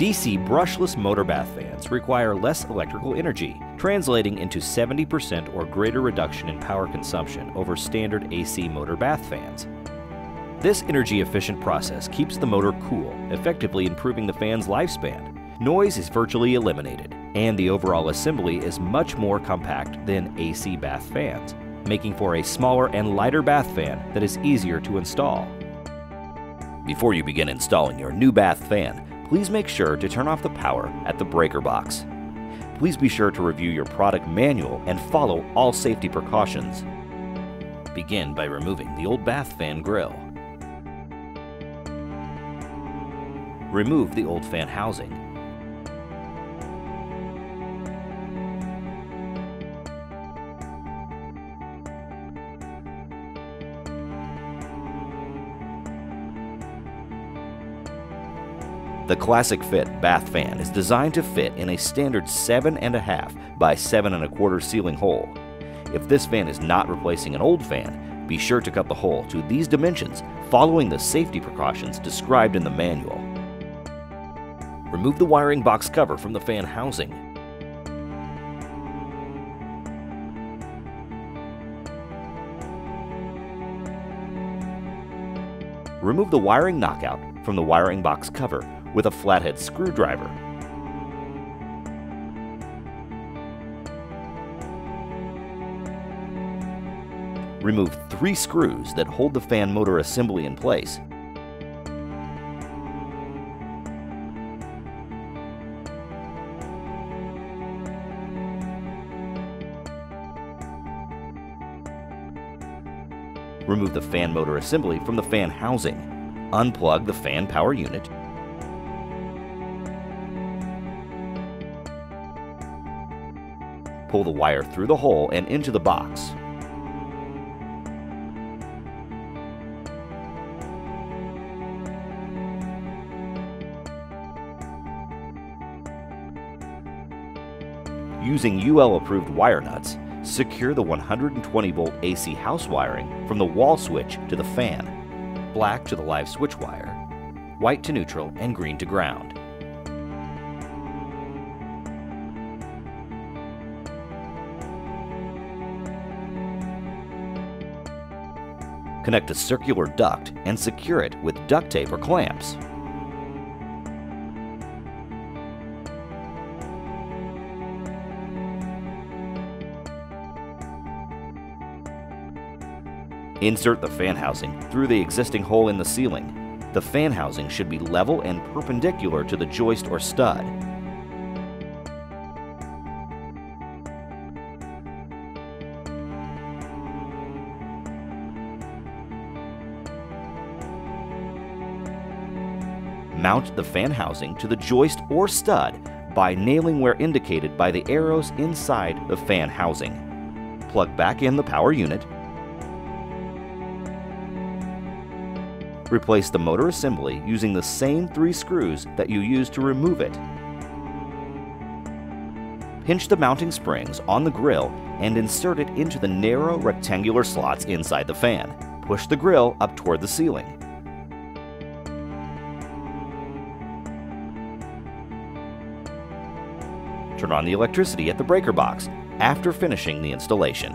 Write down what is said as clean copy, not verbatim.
DC brushless motor bath fans require less electrical energy, translating into 70% or greater reduction in power consumption over standard AC motor bath fans. This energy-efficient process keeps the motor cool, effectively improving the fan's lifespan. Noise is virtually eliminated, and the overall assembly is much more compact than AC bath fans, making for a smaller and lighter bath fan that is easier to install. Before you begin installing your new bath fan, please make sure to turn off the power at the breaker box. Please be sure to review your product manual and follow all safety precautions. Begin by removing the old bath fan grill. Remove the old fan housing. The Classic Fit bath fan is designed to fit in a standard 7.5 by 7.25 ceiling hole. If this fan is not replacing an old fan, be sure to cut the hole to these dimensions following the safety precautions described in the manual. Remove the wiring box cover from the fan housing. Remove the wiring knockout from the wiring box cover with a flathead screwdriver. Remove 3 screws that hold the fan motor assembly in place. Remove the fan motor assembly from the fan housing. Unplug the fan power unit. Pull the wire through the hole and into the box. Using UL-approved wire nuts, secure the 120-volt AC house wiring from the wall switch to the fan, black to the live switch wire, white to neutral, and green to ground. Connect a circular duct and secure it with duct tape or clamps. Insert the fan housing through the existing hole in the ceiling. The fan housing should be level and perpendicular to the joist or stud. Mount the fan housing to the joist or stud by nailing where indicated by the arrows inside the fan housing. Plug back in the power unit. Replace the motor assembly using the same 3 screws that you used to remove it. Pinch the mounting springs on the grill and insert it into the narrow rectangular slots inside the fan. Push the grill up toward the ceiling. Turn on the electricity at the breaker box after finishing the installation.